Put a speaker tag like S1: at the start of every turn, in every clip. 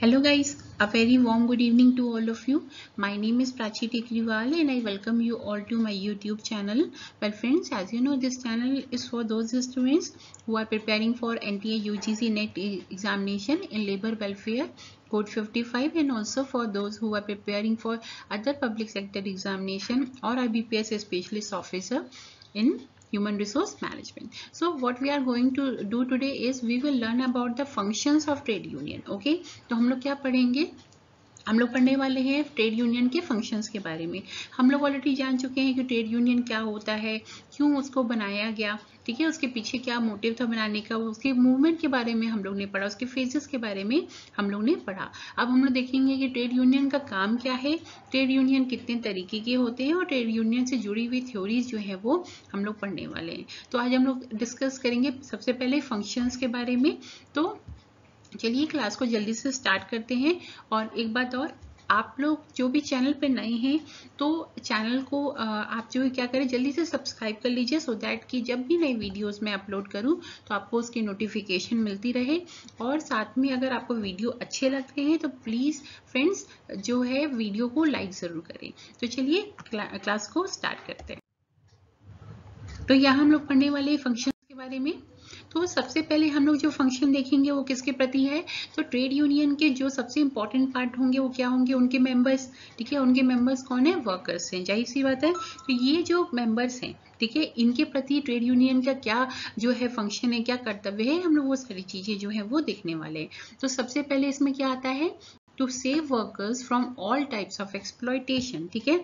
S1: Hello guys, a very warm good evening to all of you. My name is Prachi Tekriwal and I welcome you all to my YouTube channel. Well friends, as you know, this channel is for those students who are preparing for NTA UGC NET examination in labor welfare code 55 and also for those who are preparing for other public sector examination or IBPS specialist officer in human resource management. So what we are going to do today is we will learn about the functions of trade union. Okay, तो हम लोग क्या पढ़ेंगे, हम लोग पढ़ने वाले हैं ट्रेड यूनियन के फंक्शंस के बारे में। हम लोग ऑलरेडी जान चुके हैं कि ट्रेड यूनियन क्या होता है, क्यों उसको बनाया गया, ठीक है, उसके पीछे क्या मोटिव था बनाने का, उसके मूवमेंट के बारे में हम लोग ने पढ़ा, उसके फेजेस के बारे में हम लोग ने पढ़ा। अब हम लोग देखेंगे कि ट्रेड यूनियन का काम क्या है, ट्रेड यूनियन कितने तरीके के होते हैं और ट्रेड यूनियन से जुड़ी हुई थ्योरीज जो है वो हम लोग पढ़ने वाले हैं। तो आज हम लोग डिस्कस करेंगे सबसे पहले फंक्शंस के बारे में। तो चलिए क्लास को जल्दी से स्टार्ट करते हैं। और एक बात और, आप लोग जो भी चैनल पे नए हैं तो चैनल को आप जो क्या करें, जल्दी से सब्सक्राइब कर लीजिए सो दैट कि जब भी नई वीडियोस मैं अपलोड करूं तो आपको उसकी नोटिफिकेशन मिलती रहे। और साथ में अगर आपको वीडियो अच्छे लगते हैं तो प्लीज़ फ्रेंड्स जो है वीडियो को लाइक ज़रूर करें। तो चलिए क्लास को स्टार्ट करते हैं। तो यहाँ हम लोग पढ़ने वाले फंक्शन के बारे में। तो सबसे पहले हम लोग जो फंक्शन देखेंगे वो किसके प्रति है, तो ट्रेड यूनियन के जो सबसे इंपॉर्टेंट पार्ट होंगे वो क्या होंगे, उनके मेंबर्स, ठीक है। उनके मेंबर्स कौन है, वर्कर्स हैं, जाहिर सी बात है। तो ये जो मेंबर्स हैं, ठीक है, इनके प्रति ट्रेड यूनियन का क्या जो है फंक्शन है, क्या कर्तव्य है, हम लोग वो सारी चीजें जो है वो देखने वाले हैं। तो सबसे पहले इसमें क्या आता है, to save workers from all types of exploitation, ठीक है।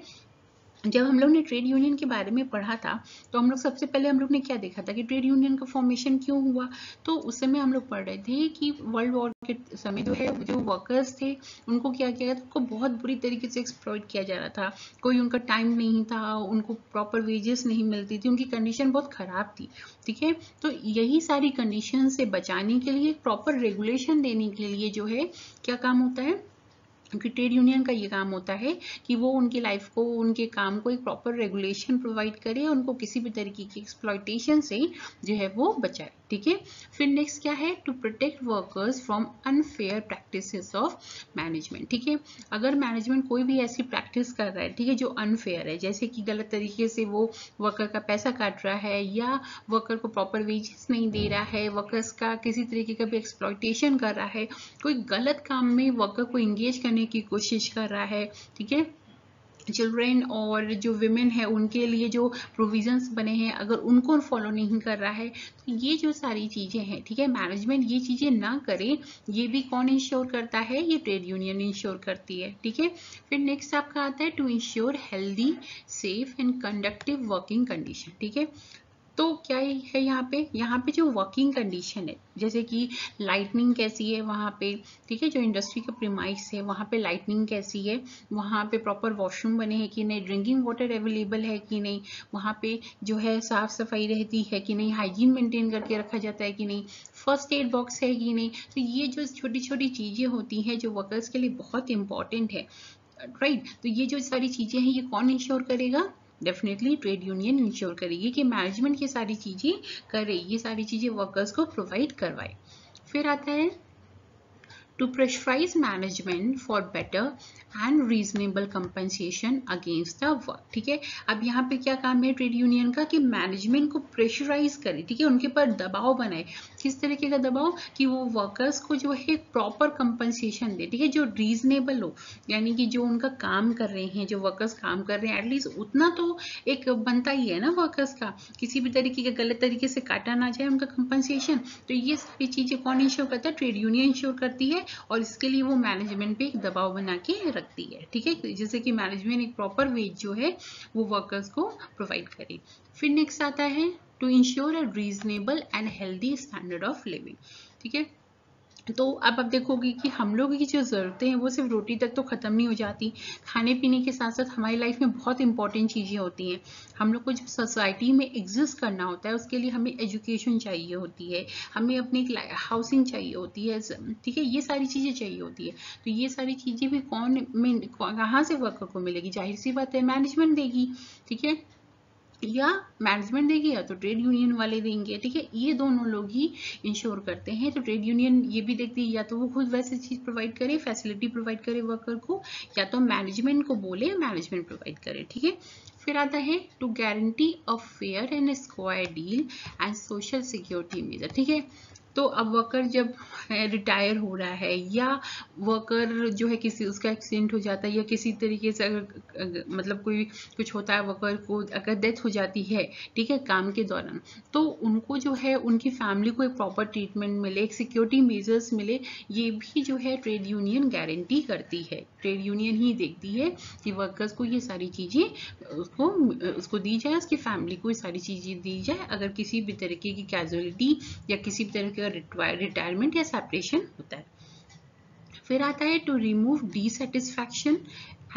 S1: जब हम लोग ने ट्रेड यूनियन के बारे में पढ़ा था तो हम लोग सबसे पहले हम लोग ने क्या देखा था कि ट्रेड यूनियन का फॉर्मेशन क्यों हुआ। तो उस समय हम लोग पढ़ रहे थे कि वर्ल्ड वॉर के समय जो है जो वर्कर्स थे उनको क्या किया गया था, उनको बहुत बुरी तरीके से एक्सप्लॉइट किया जा रहा था। कोई उनका टाइम नहीं था, उनको प्रॉपर वेजेस नहीं मिलती थी, उनकी कंडीशन बहुत खराब थी, ठीक है। तो यही सारी कंडीशन से बचाने के लिए, प्रॉपर रेगुलेशन देने के लिए जो है क्या काम होता है, क्योंकि ट्रेड यूनियन का ये काम होता है कि वो उनकी लाइफ को, उनके काम को एक प्रॉपर रेगुलेशन प्रोवाइड करे, उनको किसी भी तरीके की एक्सप्लॉयटेशन से जो है वो बचाए, ठीक है। फिर नेक्स्ट क्या है, to protect workers from unfair practices of management, ठीक है। अगर मैनेजमेंट कोई भी ऐसी प्रैक्टिस कर रहा है, ठीक है, जो अनफेयर है, जैसे कि गलत तरीके से वो वर्कर का पैसा काट रहा है या वर्कर को प्रॉपर वेजेस नहीं दे रहा है, वर्कर्स का किसी तरीके का भी एक्सप्लॉयटेशन कर रहा है, कोई गलत काम में वर्कर को इंगेज करने की कोशिश कर रहा है, ठीक है। चिल्ड्रेन और जो विमेन है उनके लिए जो प्रोविजंस बने हैं अगर उनको फॉलो नहीं कर रहा है, तो ये जो सारी चीजें हैं, ठीक है, मैनेजमेंट ये चीजें ना करे, ये भी कौन इंश्योर करता है, ये ट्रेड यूनियन इंश्योर करती है, ठीक है। फिर नेक्स्ट आपका आता है to ensure healthy, safe and conductive working condition, ठीक है। तो क्या है यहाँ पे जो वर्किंग कंडीशन है, जैसे कि लाइटनिंग कैसी है वहाँ पे, ठीक है, जो इंडस्ट्री का प्रीमाइस है वहाँ पे लाइटनिंग कैसी है, वहाँ पे प्रॉपर वॉशरूम बने हैं कि नहीं, ड्रिंकिंग वाटर अवेलेबल है कि नहीं, वहाँ पे जो है साफ सफाई रहती है कि नहीं, हाइजीन मेंटेन करके रखा जाता है कि नहीं, फर्स्ट एड बॉक्स है कि नहीं। तो ये जो छोटी छोटी चीजें होती हैं जो वर्कर्स के लिए बहुत इंपॉर्टेंट है, राइट। तो ये जो सारी चीजें हैं ये कौन इंश्योर करेगा, डेफिनेटली ट्रेड यूनियन इंश्योर करेगी कि मैनेजमेंट ये सारी चीजें करे, ये सारी चीजें वर्कर्स को प्रोवाइड करवाए। फिर आता है to pressurize management for better and reasonable compensation against the work, ठीक है। अब यहाँ पे क्या काम है ट्रेड यूनियन का, कि मैनेजमेंट को प्रेशराइज करे, ठीक है, उनके पर दबाव बनाए। किस तरीके का दबाव, कि वो वर्कर्स को जो है प्रॉपर कंपनसेशन दे, ठीक है, जो रीजनेबल हो, यानी कि जो उनका काम कर रहे हैं, जो वर्कर्स काम कर रहे हैं एटलीस्ट उतना तो एक बनता ही है ना वर्कर्स का, किसी भी तरीके के गलत तरीके से काटा ना जाए उनका कंपनसेशन। तो ये सारी चीजें कौन इंश्योर करता है, ट्रेड यूनियन इंश्योर करती है और इसके लिए वो मैनेजमेंट पे एक दबाव बना के रखती है, ठीक है, जैसे कि मैनेजमेंट एक प्रॉपर वेज जो है वो वर्कर्स को प्रोवाइड करे। फिर नेक्स्ट आता है to ensure a reasonable and healthy standard of living, ठीक है। तो अब आप देखोगे कि हम लोगों की जो ज़रूरतें हैं वो सिर्फ रोटी तक तो ख़त्म नहीं हो जाती, खाने पीने के साथ साथ हमारी लाइफ में बहुत इंपॉर्टेंट चीज़ें होती हैं। हम लोग को जो सोसाइटी में एग्जिस्ट करना होता है उसके लिए हमें एजुकेशन चाहिए होती है, हमें अपनी हाउसिंग चाहिए होती है, ठीक है, ये सारी चीज़ें चाहिए होती है। तो ये सारी चीज़ें भी कहाँ से वर्कर को मिलेगी, जाहिर सी बात है मैनेजमेंट देगी, ठीक है। या मैनेजमेंट देगी या तो ट्रेड यूनियन वाले देंगे, ठीक है। ये दोनों लोग ही इंश्योर करते हैं। तो ट्रेड यूनियन ये भी देखती है या तो वो खुद वैसी चीज प्रोवाइड करे, फैसिलिटी प्रोवाइड करे वर्कर को, या तो मैनेजमेंट को बोले मैनेजमेंट प्रोवाइड करे, ठीक है। फिर आता है to guarantee a fair and square deal and social security measure, ठीक है। तो अब वर्कर जब रिटायर हो रहा है या वर्कर जो है किसी उसका एक्सीडेंट हो जाता है या किसी तरीके से मतलब कोई कुछ होता है वर्कर को, अगर डेथ हो जाती है, ठीक है, काम के दौरान, तो उनको जो है उनकी फैमिली को एक प्रॉपर ट्रीटमेंट मिले, एक सिक्योरिटी मेजर्स मिले, ये भी जो है ट्रेड यूनियन गारंटी करती है। ट्रेड यूनियन ही देखती है कि वर्कर्स को ये सारी चीजें उसको दी जाए, उसकी फैमिली को ये सारी चीजें दी जाए अगर किसी भी तरीके की कैजुअलिटी या किसी भी तरह का रिटायरमेंट या सेपरेशन होता है। फिर आता है to remove dissatisfaction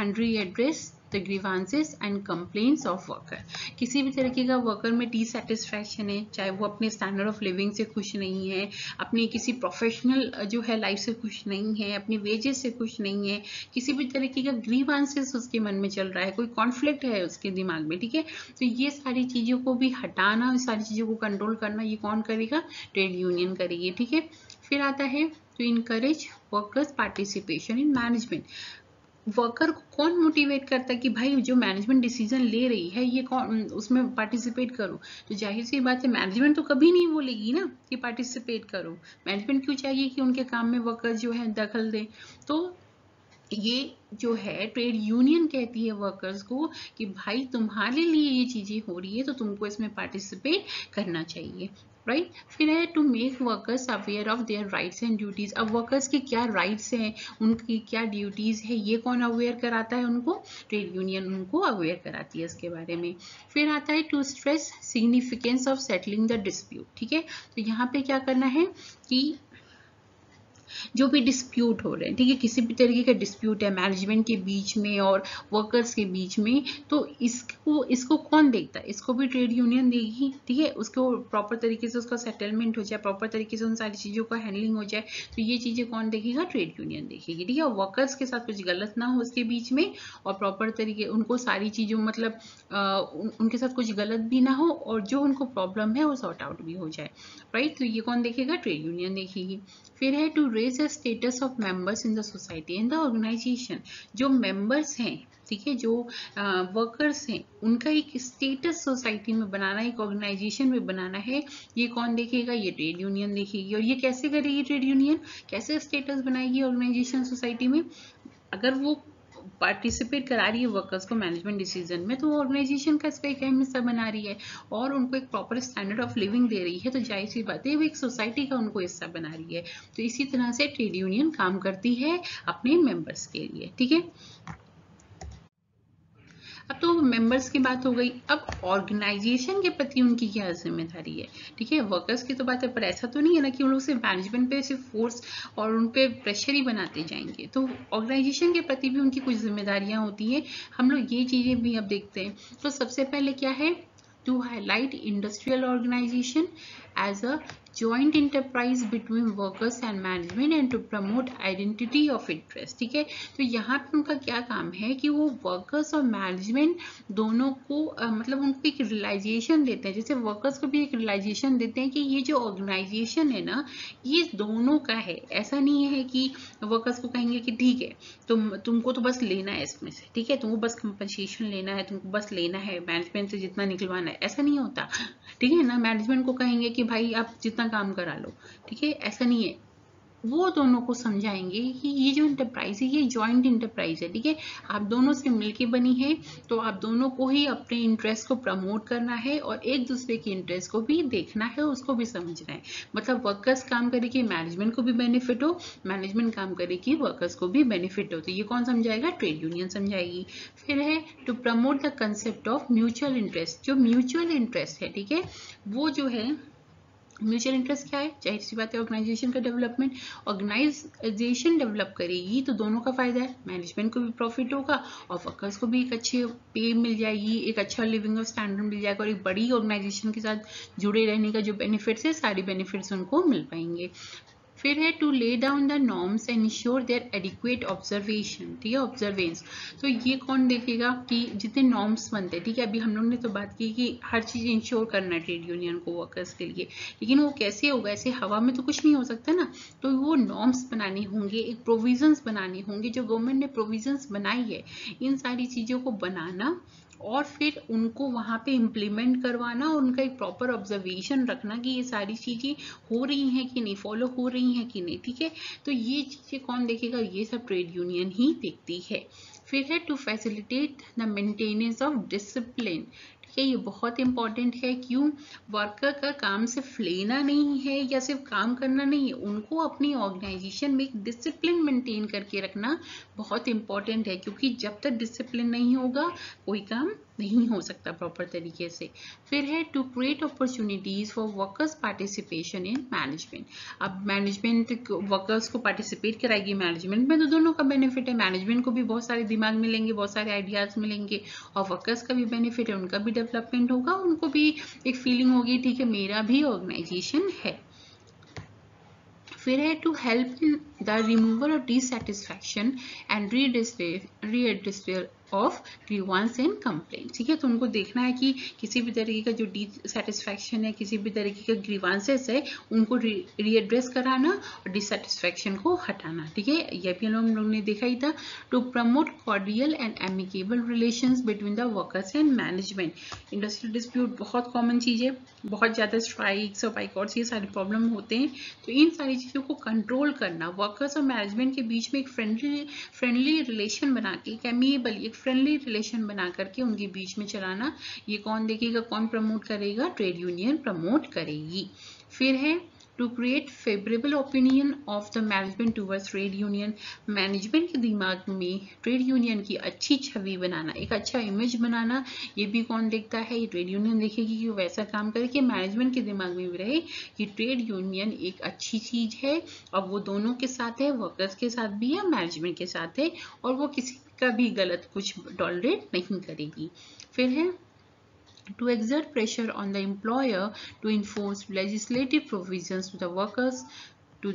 S1: and redress the grievances and complaints of worker. किसी भी तरीके का वर्कर में डिसैटिस्फैक्शन है, चाहे वो अपने स्टैंडर्ड ऑफ लिविंग से खुश नहीं है, अपनी किसी प्रोफेशनल जो है लाइफ से खुश नहीं है, अपनी वेजेस से खुश नहीं है, किसी भी तरीके का ग्रीवांसेस उसके मन में चल रहा है, कोई कॉन्फ्लिक्ट है उसके दिमाग में, ठीक है। तो ये सारी चीजों को भी हटाना, इस सारी चीजों को कंट्रोल करना, ये कौन करेगा? ट्रेड यूनियन करेगी, ठीक है। फिर आता है to encourage workers participation in management. Worker को कौन मोटिवेट करता है कि भाई जो मैनेजमेंट डिसीजन ले रही है ये कौन, उसमें पार्टिसिपेट करो। तो जाहिर सी बात है मैनेजमेंट तो कभी नहीं बोलेगी ना कि पार्टिसिपेट करो। मैनेजमेंट क्यों चाहिए कि उनके काम में वर्कर जो है दखल दे? तो ये जो है ट्रेड यूनियन कहती है वर्कर्स को कि भाई तुम्हारे लिए ये चीजें हो रही है तो तुमको इसमें पार्टिसिपेट करना चाहिए, राइट। फिर है to make workers aware of their rights and duties. अब वर्कर्स की क्या राइट्स हैं, उनकी क्या ड्यूटीज है, ये कौन अवेयर कराता है उनको? ट्रेड यूनियन उनको अवेयर कराती है इसके बारे में। फिर आता है to stress significance of settling the dispute, ठीक है। तो यहाँ पे क्या करना है कि जो भी डिस्प्यूट हो रहे हैं, ठीक है, किसी भी तरीके का डिस्प्यूट है मैनेजमेंट के बीच में और वर्कर्स के बीच में, तो इसको कौन देखता है? इसको भी ट्रेड यूनियन देगी, ठीक है। उसको प्रॉपर तरीके से उसका सेटलमेंट हो जाए, प्रॉपर तरीके से उन सारी चीजों का हैंडलिंग हो जाए, तो ये चीजें कौन देखेगा? ट्रेड यूनियन देखेगी, ठीक है। वर्कर्स के साथ कुछ गलत ना हो उसके बीच में और प्रॉपर तरीके उनको सारी चीजों मतलब उनके साथ कुछ गलत भी ना हो और जो उनको प्रॉब्लम है वो सॉर्ट आउट भी हो जाए, राइट। तो ये कौन देखेगा? ट्रेड यूनियन देखेगी। फिर है to raise the status of members in the society and the organisation. जो मेंबर्स हैं, ठीक है, जो वर्कर्स हैं, उनका एक स्टेटस सोसाइटी में बनाना, एक ऑर्गेनाइजेशन में बनाना है, ये कौन देखेगा? ये ट्रेड यूनियन देखेगी। और ये कैसे करेगी ट्रेड यूनियन? कैसे स्टेटस बनाएगी ऑर्गेनाइजेशन सोसाइटी में? अगर वो पार्टिसिपेट करा रही है वर्कर्स को मैनेजमेंट डिसीजन में, तो वो ऑर्गेनाइजेशन का इसका एक अहम हिस्सा बना रही है और उनको एक प्रॉपर स्टैंडर्ड ऑफ लिविंग दे रही है, तो जाहिर सी बात है वो एक सोसाइटी का उनको हिस्सा बना रही है। तो इसी तरह से ट्रेड यूनियन काम करती है अपने मेंबर्स के लिए, ठीक है। अब तो मेंबर्स की बात हो गई, अब ऑर्गेनाइजेशन के प्रति उनकी क्या जिम्मेदारी है, ठीक है। वर्कर्स की तो बात है, पर ऐसा तो नहीं है ना कि उन लोग सिर्फ मैनेजमेंट पे सिर्फ फोर्स और उन पे प्रेशर ही बनाते जाएंगे। तो ऑर्गेनाइजेशन के प्रति भी उनकी कुछ जिम्मेदारियां होती है। हम लोग ये चीजें भी अब देखते हैं। तो सबसे पहले क्या है? To highlight industrial organisation as a joint enterprise between workers and management and to promote identity of interest, ठीक है। तो यहाँ पे उनका क्या काम है कि वो वर्कर्स और मैनेजमेंट दोनों को मतलब उनको एक रियलाइजेशन देते हैं, जैसे वर्कर्स को भी एक रियलाइजेशन देते हैं कि ये जो ऑर्गेनाइजेशन है ना, ये दोनों का है। ऐसा नहीं है कि वर्कर्स को कहेंगे कि ठीक है तुमको तो बस लेना है इसमें से, ठीक है, तुमको बस कंपनसेशन लेना है, तुमको बस लेना है मैनेजमेंट से जितना निकलवाना है, ऐसा नहीं होता, ठीक है ना। मैनेजमेंट को कहेंगे कि भाई आप जितना काम करा लो, ठीक है, ऐसा नहीं है। वो दोनों को समझाएंगे कि ये जो इंटरप्राइज है ये जॉइंट इंटरप्राइज है, ठीक है, आप दोनों से मिलके बनी है, तो आप दोनों को ही अपने इंटरेस्ट को प्रमोट करना है और एक दूसरे के इंटरेस्ट को भी देखना है, उसको भी समझना है। मतलब वर्कर्स काम करे कि मैनेजमेंट को भी बेनिफिट हो, मैनेजमेंट काम करे कि वर्कर्स को भी बेनिफिट हो। तो ये कौन समझाएगा? ट्रेड यूनियन समझाएगी। फिर है to promote the concept of mutual interest. जो म्यूचुअल इंटरेस्ट है, ठीक है, वो जो है म्यूचुअल इंटरेस्ट क्या है? जाहिर सी बात है ऑर्गेनाइजेशन का डेवलपमेंट। ऑर्गेनाइजेशन डेवलप करेगी तो दोनों का फायदा है, मैनेजमेंट को भी प्रॉफिट होगा और वर्कर्स को भी एक अच्छे पे मिल जाएगी, एक अच्छा लिविंग स्टैंडर्ड मिल जाएगा और एक बड़ी ऑर्गेनाइजेशन के साथ जुड़े रहने का जो बेनिफिट्स है, सारी बेनिफिट्स उनको मिल पाएंगे। फिर है to lay down the norms and ensure their adequate observation, ठीक है, ऑब्जर्वेंस। तो ये कौन देखेगा कि जितने नॉर्म्स बनते हैं, ठीक है, अभी हम लोग ने तो बात की कि हर चीज इंश्योर करना है ट्रेड यूनियन को वर्कर्स के लिए, लेकिन वो कैसे होगा, ऐसे हवा में तो कुछ नहीं हो सकता ना। तो वो नॉर्म्स बनाने होंगे, एक प्रोविजंस बनाने होंगे, जो गवर्नमेंट ने प्रोविजंस बनाई है, इन सारी चीजों को बनाना और फिर उनको वहां पे इम्प्लीमेंट करवाना और उनका एक प्रॉपर ऑब्जर्वेशन रखना कि ये सारी चीजें हो रही हैं कि नहीं, फॉलो हो रही हैं कि नहीं, ठीक है। तो ये चीजें कौन देखेगा, ये सब ट्रेड यूनियन ही देखती है। फिर है to facilitate the maintenance of discipline, ठीक है, ये बहुत इंपॉर्टेंट है। क्यों, वर्कर का काम सिर्फ लेना नहीं है या सिर्फ काम करना नहीं है, उनको अपनी ऑर्गेनाइजेशन में एक डिसिप्लिन मेंटेन करके रखना बहुत इंपॉर्टेंट है, क्योंकि जब तक डिसिप्लिन नहीं होगा कोई काम नहीं हो सकता प्रॉपर तरीके से। फिर है to create opportunities for workers participation in management. अब मैनेजमेंट वर्कर्स को पार्टिसिपेट कराएगी मैनेजमेंट में, तो दोनों का बेनिफिट है, मैनेजमेंट को भी बहुत सारे दिमाग मिलेंगे, बहुत सारे आइडियाज मिलेंगे, और वर्कर्स का भी बेनिफिट है, उनका भी डेवलपमेंट होगा, उनको भी एक फीलिंग होगी, ठीक है, मेरा भी ऑर्गेनाइजेशन है। फिर है to help in the removal of dissatisfaction and redressal of grievance and complaint, ठीक है। तो उनको देखना है कि किसी भी तरीके का जो डिससेटिस्फैक्शन है, किसी भी तरीके का ग्रीवांसेस है, उनको रीएड्रेस कराना और डिससेटिस्फैक्शन को हटाना, ठीक है। ये भी हम लोग ने देखा ही था। To promote cordial and amicable relations between the workers and management. Industrial dispute बहुत कॉमन चीज है, बहुत ज्यादा स्ट्राइक्स और बाइकआउट्स ये सारे प्रॉब्लम होते हैं, तो इन सारी चीजों को कंट्रोल करना, वर्कर्स और मैनेजमेंट के बीच में एक फ्रेंडली रिलेशन बना के, एक एमिएबल, एक फ्रेंडली रिलेशन बना करके उनके बीच में चलाना, ये कौन देखेगा, कौन प्रमोट करेगा, ट्रेड यूनियन प्रमोट करेगी। फिर है to create favourable opinion of the management towards trade union. Management के दिमाग में ट्रेड यूनियन की अच्छी छवि बनाना, एक अच्छा इमेज बनाना, ये भी कौन देखता है, ये ट्रेड यूनियन देखेगी कि वो वैसा काम करे कि मैनेजमेंट के दिमाग में भी रहे कि ट्रेड यूनियन एक अच्छी चीज है, और वो दोनों के साथ है, वर्कर्स के साथ भी है, मैनेजमेंट के साथ है, और वो किसी का भी गलत कुछ टॉलरेट नहीं करेगी। फिर है to exert pressure on the employer to enforce legislative provisions to the workers, to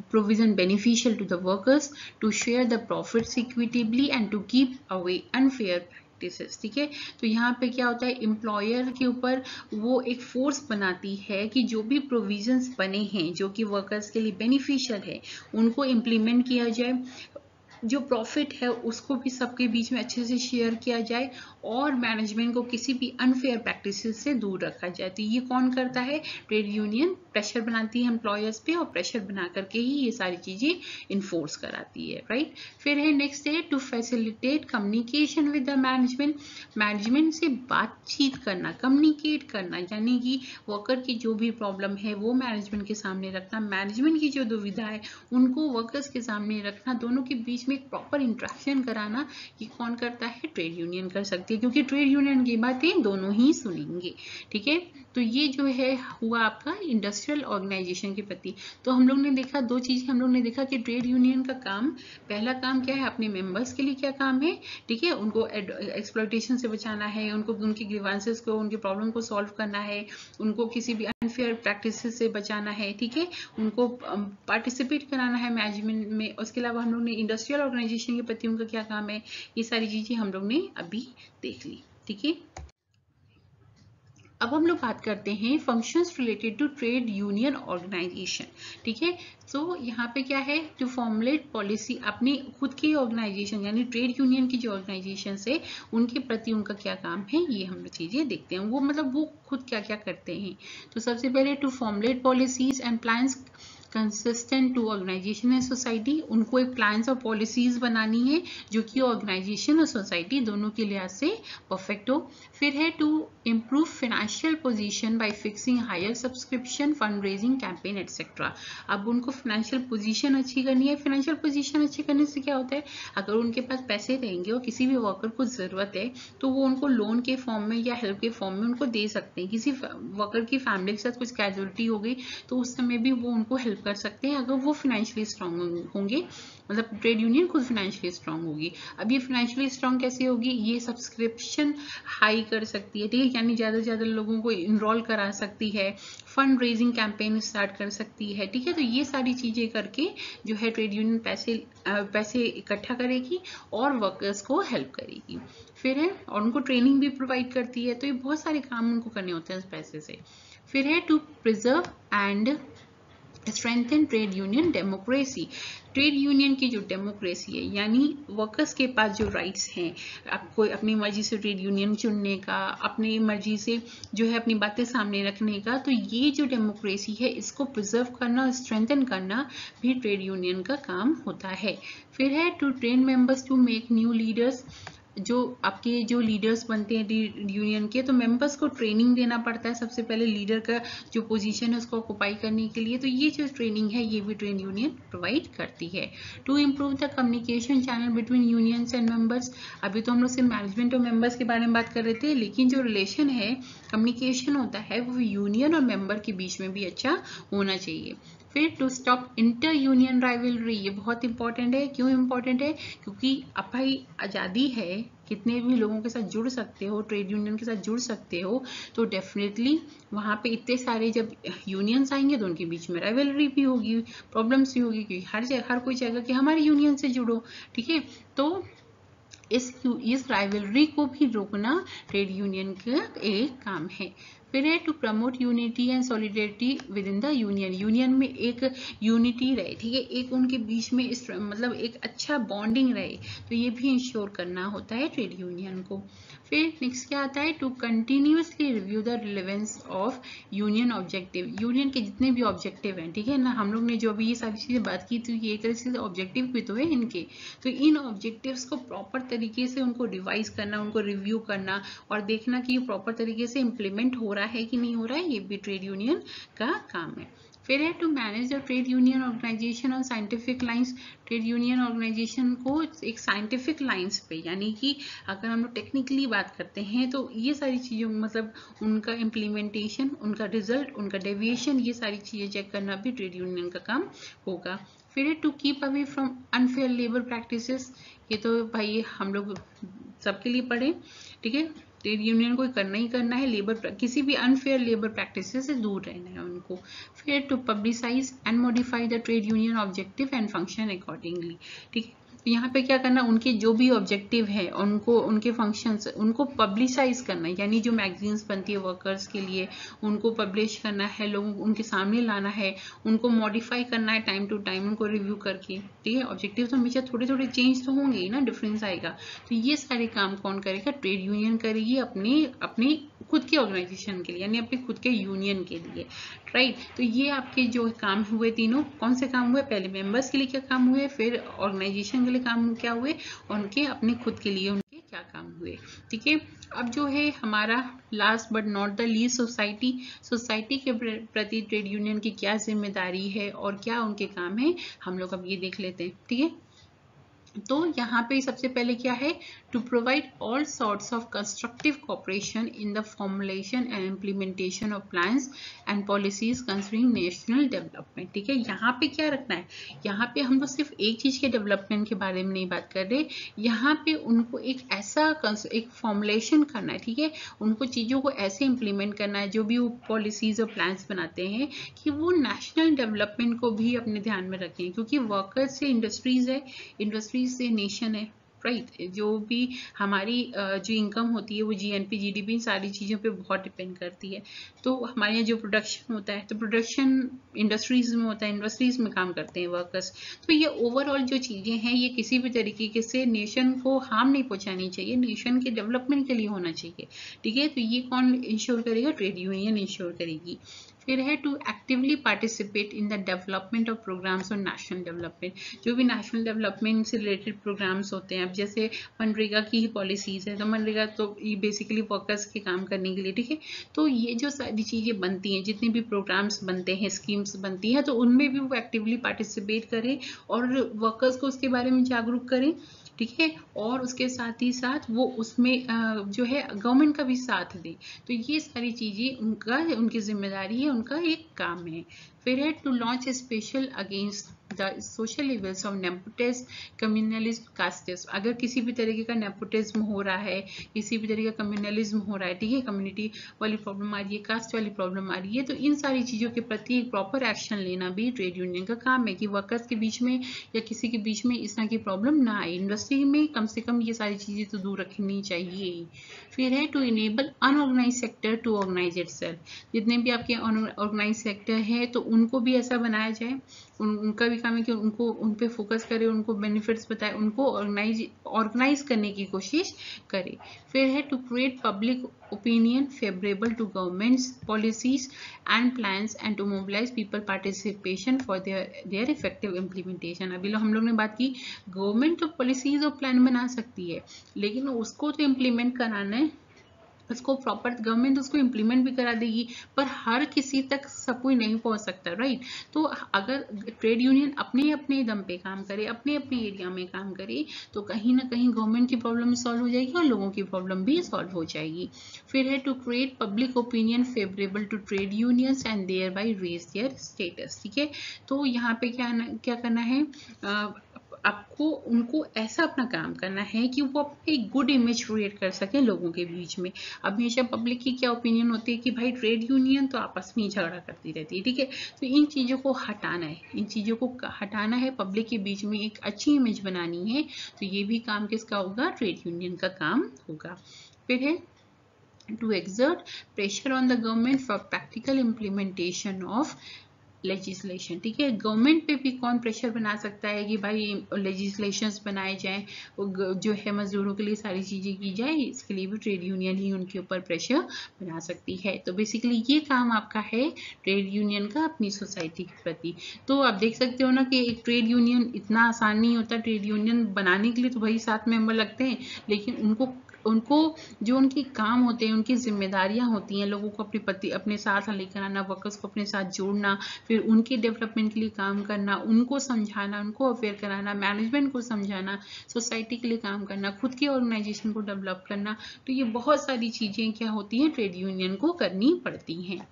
S1: provision beneficial to the workers, to share the profits equitably and to keep away unfair practices, ठीक है। तो यहाँ पे क्या होता है, एम्प्लॉयर के ऊपर वो एक फोर्स बनाती है कि जो भी प्रोविजंस बने हैं जो कि वर्कर्स के लिए बेनिफिशियल है, उनको इम्प्लीमेंट किया जाए, जो प्रॉफिट है उसको भी सबके बीच में अच्छे से शेयर किया जाए, और मैनेजमेंट को किसी भी अनफेयर प्रैक्टिसेस से दूर रखा जाए। तो ये कौन करता है, ट्रेड यूनियन प्रेशर बनाती है एम्प्लॉयर्स पे, और प्रेशर बना करके ही ये सारी चीजें इन्फोर्स कराती है, राइट। फिर है नेक्स्ट है to facilitate communication with the management. Management से बातचीत करना, कम्युनिकेट करना, यानी कि वर्कर की जो भी प्रॉब्लम है वो मैनेजमेंट के सामने रखना, मैनेजमेंट की जो दुविधा है उनको वर्कर्स के सामने रखना, दोनों के बीच में एक प्रॉपर इंटरेक्शन कराना, ये कौन करता है, ट्रेड यूनियन कर सकती है, क्योंकि ट्रेड यूनियन की बातें दोनों ही सुनेंगे, ठीक है। तो ये जो है हुआ आपका इंडस्ट्रियल ऑर्गेनाइजेशन के प्रति। तो हम लोग ने देखा दो चीजें, हम लोग ने देखा कि ट्रेड यूनियन का काम, पहला काम क्या है, अपने मेंबर्स के लिए क्या काम है, ठीक है, उनको एक्सप्लॉयटेशन से बचाना है, उनको उनके ग्रीवांसेस को, उनके प्रॉब्लम को सॉल्व करना है, उनको किसी भी अनफेयर प्रैक्टिसेस से बचाना है, ठीक है, उनको पार्टिसिपेट कराना है मैनेजमेंट में। उसके अलावा हम लोग ने इंडस्ट्रियल ऑर्गेनाइजेशन के प्रति उनका क्या काम है, ये सारी चीजें हम लोग ने अभी देख ली, ठीक है। अब हम लोग बात करते हैं functions related to trade union organisation, ठीक है। तो यहाँ पे क्या है, टू फॉर्मुलेट पॉलिसी, अपनी खुद की ऑर्गेनाइजेशन यानी ट्रेड यूनियन की जो ऑर्गेनाइजेशन है उनके प्रति उनका क्या काम है, ये हम लोग चीजें देखते हैं, वो मतलब वो खुद क्या क्या करते हैं। तो सबसे पहले to formulate policies and plans consistent to organisation and society, उनको एक प्लान्स और पॉलिसीज बनानी है जो कि ऑर्गेनाइजेशन और सोसाइटी दोनों के लिहाज से परफेक्ट हो। फिर है to improve financial position by fixing higher subscription, fund raising campaign etcetera. अब उनको फाइनेंशियल पोजीशन अच्छी करनी है। फाइनेंशियल पोजीशन अच्छी करने से क्या होता है, अगर उनके पास पैसे रहेंगे और किसी भी वर्कर को जरूरत है तो वो उनको लोन के फॉर्म में या हेल्प के फॉर्म में उनको दे सकते हैं। किसी वर्कर की फैमिली के साथ कुछ कैजुअलिटी हो गई तो उस समय भी वो उनको हेल्प कर सकते हैं अगर वो फाइनेंशियली स्ट्रांग होंगे, मतलब ट्रेड यूनियन खुद फाइनेंशियली स्ट्रांग होगी। अब ये फाइनेंशियली स्ट्रांग कैसे होगी, ये सब्सक्रिप्शन हाई कर सकती है, ठीक है, यानी ज़्यादा से ज़्यादा लोगों को इनरोल करा सकती है, फंड रेजिंग कैंपेन स्टार्ट कर सकती है, ठीक है। तो ये सारी चीज़ें करके जो है ट्रेड यूनियन पैसे इकट्ठा करेगी और वर्कर्स को हेल्प करेगी। फिर है, और उनको ट्रेनिंग भी प्रोवाइड करती है, तो ये बहुत सारे काम उनको करने होते हैं इस पैसे से। फिर है to preserve and strengthen trade union democracy. Trade union की जो डेमोक्रेसी है, यानी वर्कर्स के पास जो राइट्स हैं, आपको अपनी मर्जी से ट्रेड यूनियन चुनने का, अपनी मर्जी से जो है अपनी बातें सामने रखने का, तो ये जो डेमोक्रेसी है इसको प्रिजर्व करना, स्ट्रेंथन करना भी ट्रेड यूनियन का काम होता है। फिर है to train members to make new leaders. जो आपके जो लीडर्स बनते हैं यूनियन के, तो मेंबर्स को ट्रेनिंग देना पड़ता है सबसे पहले लीडर का जो पोजीशन है उसको ऑक्युपाई करने के लिए, तो ये जो ट्रेनिंग है ये भी ट्रेड यूनियन प्रोवाइड करती है। To improve the communication channel between unions and members. अभी तो हम लोग सिर्फ मैनेजमेंट और मेंबर्स के बारे में बात कर रहे थे, लेकिन जो रिलेशन है, कम्युनिकेशन होता है, वो यूनियन और मेंबर के बीच में भी अच्छा होना चाहिए। फिर to stop inter union rivalry, ये बहुत इंपॉर्टेंट है। क्यों इंपॉर्टेंट है, क्योंकि अब भाई आज़ादी है, कितने भी लोगों के साथ जुड़ सकते हो, ट्रेड यूनियन के साथ जुड़ सकते हो, तो डेफिनेटली वहाँ पे इतने सारे जब यूनियंस आएंगे तो उनके बीच में राइवलरी भी होगी, प्रॉब्लम्स भी होगी, क्योंकि हर कोई चाहेगा कि हमारे यूनियन से जुड़ो, ठीक है। तो इस राइवलरी को भी रोकना ट्रेड यूनियन का एक काम है। फिर है to promote unity and solidarity within the union. Union में एक यूनिटी रहे, ठीक है, एक उनके बीच में मतलब एक अच्छा बॉन्डिंग रहे, तो ये भी इंश्योर करना होता है ट्रेड यूनियन को। फिर नेक्स्ट क्या आता है, to continuously review the relevance of union objective. Union के जितने भी ऑब्जेक्टिव हैं, ठीक है ना, हम लोग ने जो अभी ये सारी चीजें बात की थी, ये एक तरह से ऑब्जेक्टिव भी तो है इनके, तो इन ऑब्जेक्टिव्स को प्रॉपर तरीके से उनको रिवाइज करना, उनको रिव्यू करना और देखना कि ये प्रॉपर तरीके से इम्प्लीमेंट हो रहा है कि नहीं हो रहा है, ये भी ट्रेड यूनियन का काम है। फिर है to manage the trade union organisation on scientific lines. Trade union organisation को एक साइंटिफिक लाइंस पे, यानी कि अगर हम लोग टेक्निकली बात करते हैं तो ये सारी चीज़ों मतलब उनका इम्प्लीमेंटेशन, उनका रिजल्ट, उनका डेविएशन, ये सारी चीज़ें चेक करना भी ट्रेड यूनियन का काम होगा। फिर है to keep away from unfair labour practices. ये तो भाई हम लोग सबके लिए पढ़े, ठीक है, ट्रेड यूनियन को करना ही करना है, किसी भी अनफेयर लेबर प्रैक्टिसेस से दूर रहना है उनको। फिर to publicise and modify the trade union objective and function accordingly, ठीक है। तो यहाँ पे क्या करना, उनके जो भी ऑब्जेक्टिव है उनको, उनके फंक्शंस, उनको पब्लिसाइज करना है, यानी जो मैगजीन्स बनती है वर्कर्स के लिए उनको पब्लिश करना है, लोगों उनके सामने लाना है, उनको मॉडिफाई करना है टाइम टू टाइम, उनको रिव्यू करके, ठीक है। ऑब्जेक्टिव तो हमेशा थोड़े थोड़े चेंज तो होंगे ही ना, डिफरेंस आएगा, तो ये सारे काम कौन करेगा, ट्रेड यूनियन करेगी अपनी खुद के ऑर्गेनाइजेशन के लिए, यानी अपने खुद के यूनियन के लिए, राइट। तो ये आपके जो काम हुए तीनों, कौन से काम हुए, पहले मेंबर्स के लिए क्या काम हुए, फिर ऑर्गेनाइजेशन के लिए काम क्या हुए, और उनके अपने खुद के लिए उनके क्या काम हुए, ठीक है। अब जो है हमारा last but not the least, society के प्रति ट्रेड यूनियन की क्या जिम्मेदारी है और क्या उनके काम है, हम लोग अब ये देख लेते हैं, ठीक है। तो यहाँ पे सबसे पहले क्या है, to provide all sorts of constructive cooperation in the formulation and implementation of plans and policies concerning national development, ठीक है। यहाँ पे क्या रखना है, यहाँ पे हम लोग सिर्फ एक चीज के डेवलपमेंट के बारे में नहीं बात कर रहे, यहाँ पे उनको एक फॉर्मुलेशन करना है, ठीक है, उनको चीजों को ऐसे इम्प्लीमेंट करना है, जो भी वो पॉलिसीज और प्लान्स बनाते हैं, कि वो नेशनल डेवलपमेंट को भी अपने ध्यान में रखें, क्योंकि वर्कर्स से इंडस्ट्रीज है, इंडस्ट्रीज से नेशन है, राइट। जो भी हमारी जो इनकम होती है वो जीएनपी, जीडीपी, सारी चीज़ों पे बहुत डिपेंड करती है। तो हमारे यहाँ जो प्रोडक्शन होता है, तो प्रोडक्शन इंडस्ट्रीज में होता है, इंडस्ट्रीज में काम करते हैं वर्कर्स। तो ये ओवरऑल जो चीज़ें हैं, ये किसी भी तरीके से नेशन को हार्म नहीं पहुंचानी चाहिए, नेशन के डेवलपमेंट के लिए होना चाहिए, ठीक है। तो ये कौन इंश्योर करेगा, ट्रेड यूनियन इंश्योर करेगी। फिर है to actively participate in the development of programmes और नेशनल डेवलपमेंट। जो भी नेशनल डेवलपमेंट से रिलेटेड प्रोग्राम्स होते हैं, अब जैसे मनरेगा की ही पॉलिसीज है, तो मनरेगा तो ये बेसिकली वर्कर्स के काम करने के लिए, ठीक है। तो ये जो सारी चीज़ें बनती हैं, जितने भी प्रोग्राम्स बनते हैं, स्कीम्स बनती हैं, तो उनमें भी वो एक्टिवली पार्टिसिपेट करें और वर्कर्स को उसके बारे में जागरूक करें, ठीक है, और उसके साथ ही साथ वो उसमें जो है गवर्नमेंट का भी साथ दे। तो ये सारी चीजें उनकी जिम्मेदारी है, उनका एक काम है। फिर है to launch a special against the social evils of nepotism, communalism, casteism. अगर किसी भी तरीके का नेपोटिज्म हो रहा है, किसी भी तरीके का कम्युनलिज्म हो रहा है, ठीक है, कम्युनिटी वाली प्रॉब्लम आ रही है, कास्ट वाली प्रॉब्लम आ रही है, तो इन सारी चीजों के प्रति एक प्रॉपर एक्शन लेना भी ट्रेड यूनियन का काम है कि वर्कर्स के बीच में या किसी के बीच में इस तरह की प्रॉब्लम ना आए। इंडस्ट्री में कम से कम ये सारी चीजें तो दूर रखनी चाहिए। फिर है to enable unorganised sector to organise itself. जितने भी आपके ऑर्गेनाइज सेक्टर है तो उनको भी ऐसा बनाया जाए, उनका भी काम है कि उनको उन पे फोकस करे, उनको बेनिफिट्स बताए, उनको ऑर्गेनाइज करने की कोशिश करे। फिर है to create public opinion favourable to government's policies and plans and to mobilise people participation for their effective implementation. अभी हम लोग ने बात की गवर्नमेंट तो पॉलिसीज और प्लान बना सकती है, लेकिन उसको तो इम्प्लीमेंट कराना है, उसको प्रॉपर गवर्नमेंट उसको इम्प्लीमेंट भी करा देगी, पर हर किसी तक सब कोई नहीं पहुंच सकता, राइट। तो अगर ट्रेड यूनियन अपने अपने दम पे काम करे, अपने अपने एरिया में काम करे, तो कहीं ना कहीं गवर्नमेंट की प्रॉब्लम सॉल्व हो जाएगी और लोगों की प्रॉब्लम भी सॉल्व हो जाएगी। फिर है to create public opinion favourable to trade unions and thereby raise their status. ठीक है, तो यहाँ पे क्या करना है, आपको उनको ऐसा अपना काम करना है कि वो अपनी गुड इमेज क्रिएट कर सके लोगों के बीच में। हमेशा पब्लिक की क्या ओपिनियन होती है कि भाई ट्रेड यूनियन तो आपस में ही झगड़ा करती रहती है, ठीक है। तो इन चीजों को हटाना है, इन चीजों को हटाना है, पब्लिक के बीच में एक अच्छी इमेज बनानी है। तो ये भी काम किसका होगा, ट्रेड यूनियन का काम होगा। फिर है to exert pressure on the government for practical implementation of legislation. ठीक है, गवर्नमेंट पे भी कौन प्रेशर बना सकता है कि भाई लेजिस्लेशंस बनाए जाएं, जो है मजदूरों के लिए सारी चीजें की जाए, इसके लिए भी ट्रेड यूनियन ही उनके ऊपर प्रेशर बना सकती है। तो बेसिकली ये काम आपका है ट्रेड यूनियन का अपनी सोसाइटी के प्रति। तो आप देख सकते हो ना कि एक ट्रेड यूनियन इतना आसान नहीं होता, ट्रेड यूनियन बनाने के लिए तो भाई 7 मेंबर लगते हैं, लेकिन उनको जो उनके काम होते हैं, उनकी जिम्मेदारियां होती हैं, लोगों को अपने साथ लेकर आना, वर्कर्स को अपने साथ जोड़ना, फिर उनके डेवलपमेंट के लिए काम करना, उनको समझाना, उनको अवेयर कराना, मैनेजमेंट को समझाना, सोसाइटी के लिए काम करना, खुद की ऑर्गेनाइजेशन को डेवलप करना। तो ये बहुत सारी चीजें क्या होती हैं, ट्रेड यूनियन को करनी पड़ती हैं।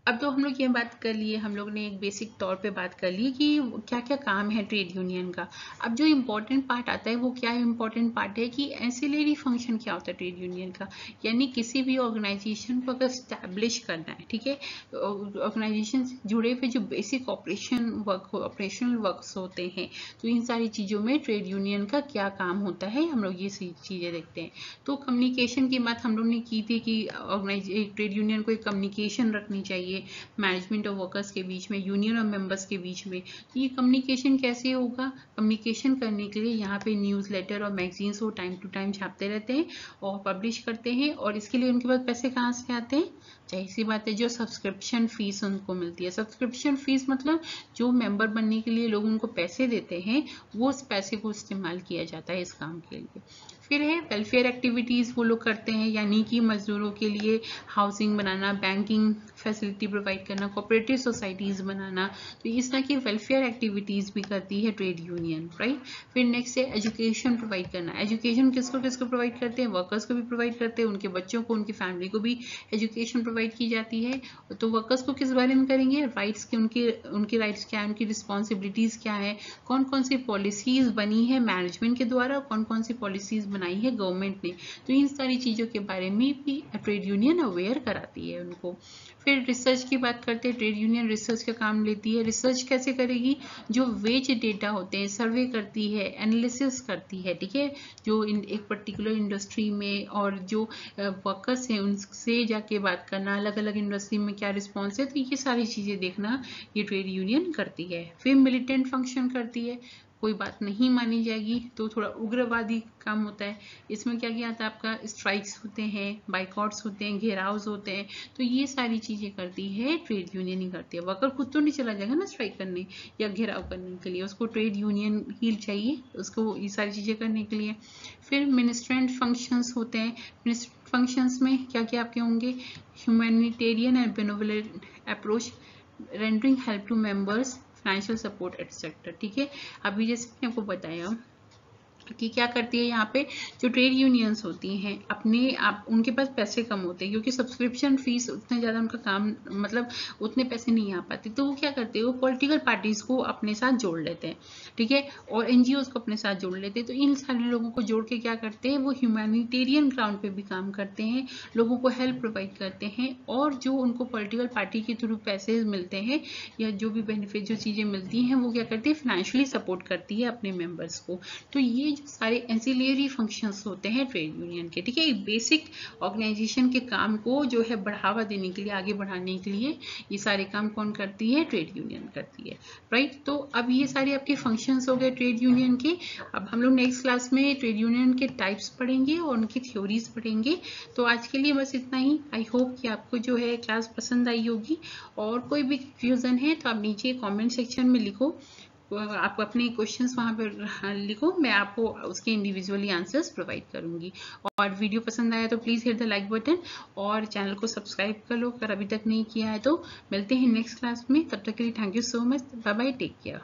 S1: अब तो हम लोग ये बात कर लिए, हम लोग ने एक बेसिक तौर पे बात कर ली कि क्या क्या काम है ट्रेड यूनियन का। अब जो इम्पोर्टेंट पार्ट आता है वो क्या इम्पोर्टेंट पार्ट है कि एंसिलरी फंक्शन क्या होता है ट्रेड यूनियन का, यानी किसी भी ऑर्गेनाइजेशन को अगर स्टैब्लिश करना है, ठीक है, ऑर्गेनाइजेशन से जुड़े हुए जो बेसिक ऑपरेशनल वर्क्स होते हैं, तो इन सारी चीजों में ट्रेड यूनियन का क्या काम होता है, हम लोग ये चीजें देखते हैं। तो कम्युनिकेशन की बात हम लोग ने की थी कि ट्रेड यूनियन को एक कम्युनिकेशन रखनी चाहिए मैनेजमेंट और वर्कर्स के बीच में, यूनियन और मेंबर्स के बीच में। तो ये कम्युनिकेशन कैसे होगा, कम्युनिकेशन करने के लिए यहाँ पे न्यूज़लेटर और मैगजीन्स वो टाइम टू टाइम छापते रहते हैं और पब्लिश करते हैं, और इसके लिए उनके पास पैसे कहाँ से आते हैं, जाहिर सी बात है जो सब्सक्रिप्शन फीस उनको मिलती है। सब्सक्रिप्शन फीस मतलब जो मेंबर बनने के लिए लोग उनको पैसे देते हैं, वो उस पैसे को इस्तेमाल किया जाता है इस काम के लिए। फिर है वेलफेयर एक्टिविटीज वो लोग करते हैं, यानी कि मजदूरों के लिए हाउसिंग बनाना, बैंकिंग फैसिलिटी प्रोवाइड करना, कोऑपरेटिव सोसाइटीज बनाना, तो इस तरह की वेलफेयर एक्टिविटीज भी करती है ट्रेड यूनियन, राइट। फिर नेक्स्ट है एजुकेशन प्रोवाइड करना। एजुकेशन किसको किसको प्रोवाइड करते हैं, वर्कर्स को भी प्रोवाइड करते हैं, उनके बच्चों को, उनकी फैमिली को भी एजुकेशन प्रोवाइड की जाती है। तो वर्कर्स को किस बारे में करेंगे, राइट्स के, उनके राइट्स क्या है, उनकी रिस्पॉन्सिबिलिटीज क्या है, कौन कौन सी पॉलिसीज बनी है मैनेजमेंट के द्वारा, कौन कौन सी पॉलिसीज बनाई है गवर्नमेंट ने, तो इन सारी चीजों के बारे में भी ट्रेड यूनियन अवेयर कराती है उनको। फिर रिसर्च की बात करते हैं, ट्रेड यूनियन रिसर्च का काम लेती है। रिसर्च कैसे करेगी, जो वेज डेटा होते हैं सर्वे करती है, एनालिसिस करती है, ठीक है, जो एक पर्टिकुलर इंडस्ट्री में और जो वर्कर्स हैं उनसे जाके बात करना, अलग अलग इंडस्ट्री में क्या रिस्पॉन्स है, तो ये सारी चीजें देखना ये ट्रेड यूनियन करती है। फिर मिलिटेंट फंक्शन करती है, कोई बात नहीं मानी जाएगी तो थोड़ा उग्रवादी काम होता है। इसमें क्या किया था, आपका स्ट्राइक्स होते हैं, बाइकआउट्स होते हैं, घेराव होते हैं, तो ये सारी चीजें करती है ट्रेड यूनियन ही करती है। वर्कर खुद तो नहीं चला जाएगा ना स्ट्राइक करने या घेराव करने के लिए, उसको ट्रेड यूनियन ही चाहिए उसको ये सारी चीजें करने के लिए। फिर मिनिस्ट्रेंट फंक्शंस होते हैं, मिनिस्ट्रेंट फंक्शंस में क्या क्या आपके होंगे, humanitarian and benevolent approach, rendering help to members, financial support etcetera. ठीक है, अभी जैसे मैंने आपको बताया कि क्या करती है यहाँ पे, जो ट्रेड यूनियंस होती हैं अपने आप, उनके पास पैसे कम होते हैं क्योंकि सब्सक्रिप्शन फीस उतना ज़्यादा उनका काम, मतलब उतने पैसे नहीं आ पाते, तो वो क्या करते हैं, वो पॉलिटिकल पार्टीज़ को अपने साथ जोड़ लेते हैं। ठीक है, और एनजीओज को अपने साथ जोड़ लेते हैं। तो इन सारे लोगों को जोड़ के क्या करते हैं, वो ह्यूमैनिटेरियन ग्राउंड पे भी काम करते हैं, लोगों को हेल्प प्रोवाइड करते हैं, और जो उनको पॉलिटिकल पार्टी के थ्रू पैसे मिलते हैं या जो भी बेनिफिट जो चीज़ें मिलती हैं, वो क्या करती है, फाइनेंशियली सपोर्ट करती है अपने मेंबर्स को। तो ये जो सारे एंसिलियरी फंक्शंस होते हैं ट्रेड यूनियन के, ठीक है, एक बेसिक ऑर्गेनाइजेशन के काम को जो है बढ़ावा देने के लिए, आगे बढ़ाने के लिए ये सारे काम कौन करती है, ट्रेड यूनियन करती है, राइट। तो अब ये सारे आपके फंक्शंस हो गए ट्रेड यूनियन के। अब हम लोग नेक्स्ट क्लास में ट्रेड यूनियन के टाइप्स पढ़ेंगे और उनकी थ्योरीज पढ़ेंगे। तो आज के लिए बस इतना ही। आई होप कि आपको जो है क्लास पसंद आई होगी, और कोई भी कंफ्यूजन है तो आप नीचे कमेंट सेक्शन में लिखो, आप अपने क्वेश्चंस वहां पर लिखो, मैं आपको उसके इंडिविजुअली आंसर्स प्रोवाइड करूंगी। और वीडियो पसंद आया तो please hit the like button, और चैनल को सब्सक्राइब कर लो अगर अभी तक नहीं किया है तो। मिलते हैं नेक्स्ट क्लास में, तब तक के लिए thank you so much, bye bye, take care.